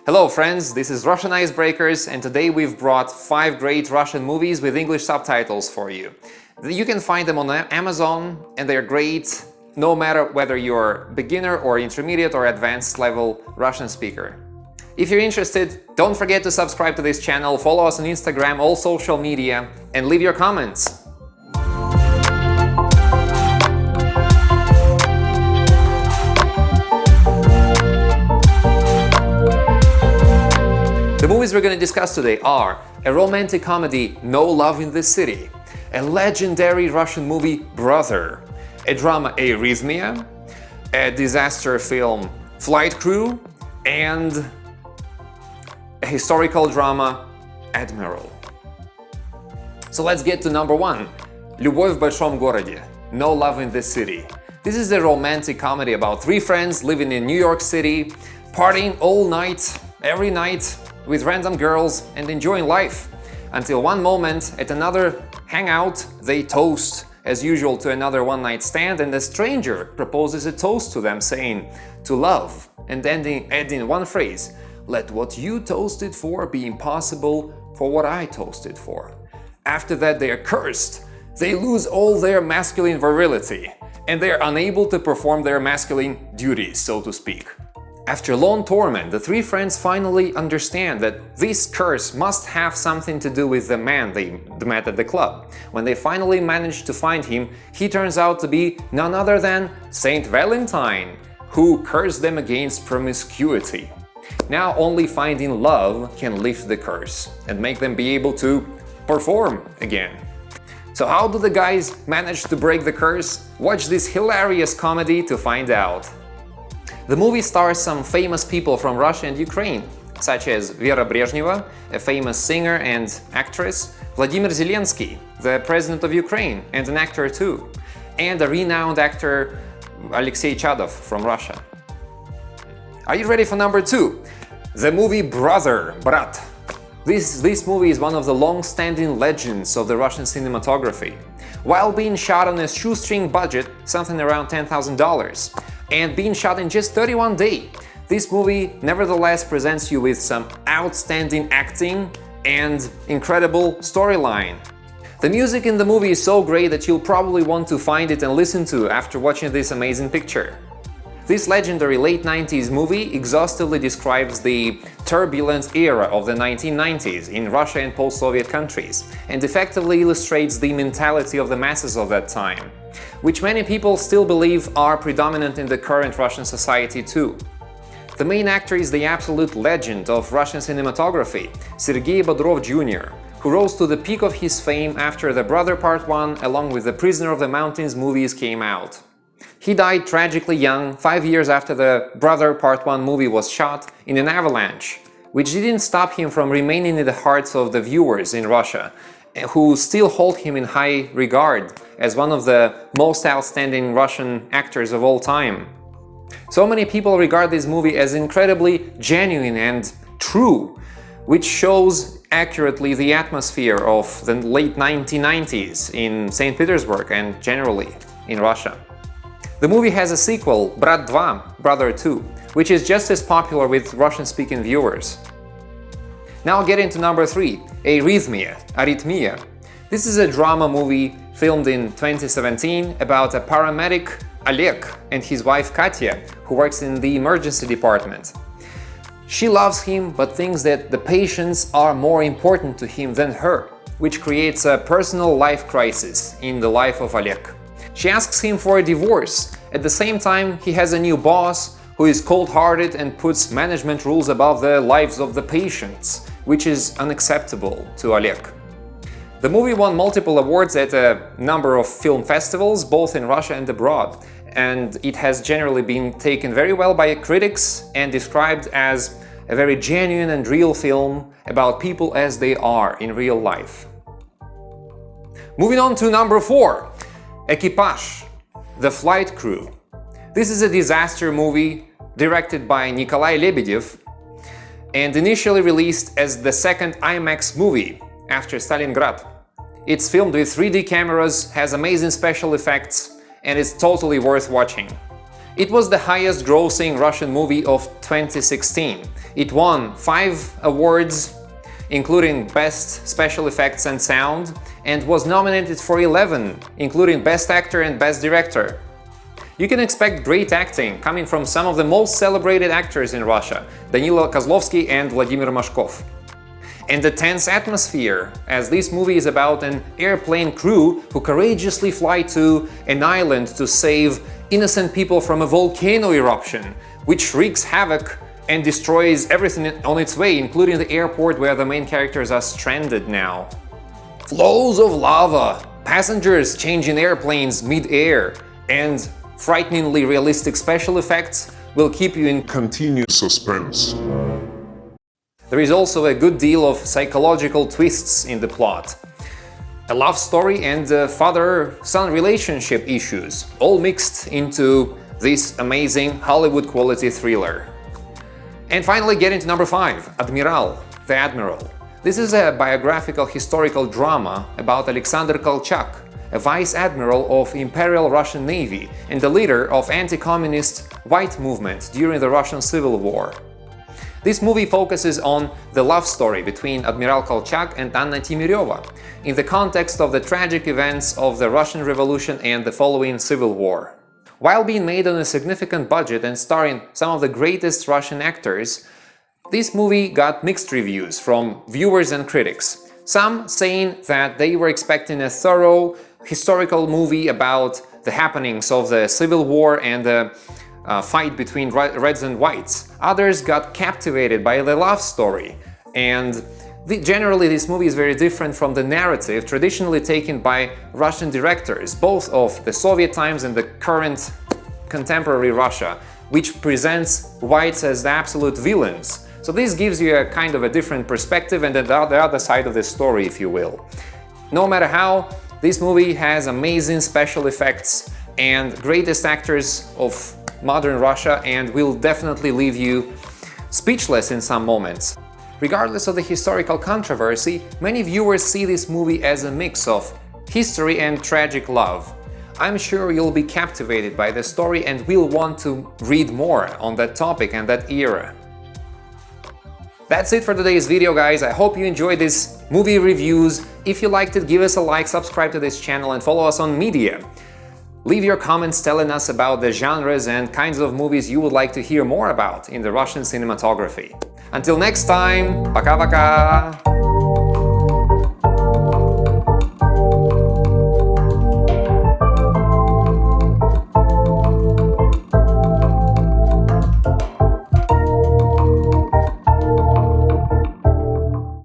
Hello friends, this is Russian Icebreakers, and today we've brought 5 great Russian movies with English subtitles for you. You can find them on Amazon, and they're great no matter whether you're beginner or intermediate or advanced level Russian speaker. If you're interested, don't forget to subscribe to this channel, follow us on Instagram, all social media, and leave your comments. The movies we're going to discuss today are a romantic comedy, No Love in the City, a legendary Russian movie, Brother, a drama, Arrhythmia, a disaster film, Flight Crew, and a historical drama, Admiral. So let's get to number 1, Любовь в большом городе, No Love in the City. This is a romantic comedy about 3 friends living in New York City, partying all night, every night, with random girls and enjoying life. Until one moment, at another hangout, they toast, as usual, to another one-night stand, and a stranger proposes a toast to them, saying, "To love," and adding one phrase, "Let what you toasted for be impossible for what I toasted for." After that, they are cursed. They lose all their masculine virility, and they are unable to perform their masculine duties, so to speak. After long torment, the 3 friends finally understand that this curse must have something to do with the man they met at the club. When they finally manage to find him, he turns out to be none other than Saint Valentine, who cursed them against promiscuity. Now only finding love can lift the curse and make them be able to perform again. So how do the guys manage to break the curse? Watch this hilarious comedy to find out. The movie stars some famous people from Russia and Ukraine, such as Vera Brezhneva, a famous singer and actress, Vladimir Zelensky, the president of Ukraine and an actor too, and a renowned actor Alexei Chadov from Russia. Are you ready for number 2? The movie Brother, Brat. This movie is one of the long-standing legends of the Russian cinematography. While being shot on a shoestring budget, something around $10,000, and being shot in just 31 days, this movie nevertheless presents you with some outstanding acting and incredible storyline. The music in the movie is so great that you'll probably want to find it and listen to after watching this amazing picture. This legendary late 90s movie exhaustively describes the turbulent era of the 1990s in Russia and post-Soviet countries, and effectively illustrates the mentality of the masses of that time, which many people still believe are predominant in the current Russian society too. The main actor is the absolute legend of Russian cinematography, Sergei Bodrov Jr., who rose to the peak of his fame after The Brother Part 1 along with the Prisoner of the Mountains movies came out. He died tragically young, 5 years after The Brother Part 1 movie was shot in an avalanche, which didn't stop him from remaining in the hearts of the viewers in Russia, who still hold him in high regard as one of the most outstanding Russian actors of all time. So many people regard this movie as incredibly genuine and true, which shows accurately the atmosphere of the late 1990s in St. Petersburg and generally in Russia. The movie has a sequel, Brat 2, Brother 2, which is just as popular with Russian-speaking viewers. Now getting to number 3, Arrhythmia, Arrhythmia. This is a drama movie filmed in 2017 about a paramedic, Oleg, and his wife Katya, who works in the emergency department. She loves him but thinks that the patients are more important to him than her, which creates a personal life crisis in the life of Oleg. She asks him for a divorce. At the same time, he has a new boss who is cold-hearted and puts management rules above the lives of the patients, which is unacceptable to Oleg. The movie won multiple awards at a number of film festivals, both in Russia and abroad, and it has generally been taken very well by critics and described as a very genuine and real film about people as they are in real life. Moving on to number 4, Экипаж, The Flight Crew. This is a disaster movie directed by Nikolai Lebedev and initially released as the second IMAX movie after Stalingrad. It's filmed with 3D cameras, has amazing special effects, and it's totally worth watching. It was the highest grossing Russian movie of 2016. It won 5 awards, including Best Special Effects and Sound, and was nominated for 11, including Best Actor and Best Director. You can expect great acting coming from some of the most celebrated actors in Russia, Danilo Kozlovsky and Vladimir Mashkov. And the tense atmosphere, as this movie is about an airplane crew who courageously fly to an island to save innocent people from a volcano eruption, which wreaks havoc and destroys everything on its way, including the airport where the main characters are stranded now. Flows of lava, passengers changing airplanes mid-air, and frighteningly realistic special effects will keep you in continued suspense. There is also a good deal of psychological twists in the plot. A love story and father-son relationship issues, all mixed into this amazing Hollywood quality thriller. And finally, getting to number 5, Admiral, the Admiral. This is a biographical historical drama about Alexander Kolchak, a vice admiral of Imperial Russian Navy and the leader of anti-communist white movement during the Russian Civil War. This movie focuses on the love story between Admiral Kolchak and Anna Timireva in the context of the tragic events of the Russian Revolution and the following Civil War. While being made on a significant budget and starring some of the greatest Russian actors, this movie got mixed reviews from viewers and critics. Some saying that they were expecting a thorough historical movie about the happenings of the Civil War and the fight between Reds and Whites. Others got captivated by the love story, and generally this movie is very different from the narrative traditionally taken by Russian directors, both of the Soviet times and the current contemporary Russia, which presents whites as the absolute villains. So this gives you a kind of a different perspective and the other side of the story, if you will. No matter how, this movie has amazing special effects and greatest actors of modern Russia and will definitely leave you speechless in some moments. Regardless of the historical controversy, many viewers see this movie as a mix of history and tragic love. I'm sure you'll be captivated by the story and will want to read more on that topic and that era. That's it for today's video, guys. I hope you enjoyed this movie reviews. If you liked it, give us a like, subscribe to this channel and follow us on media. Leave your comments telling us about the genres and kinds of movies you would like to hear more about in the Russian cinematography. Until next time, пока-пока!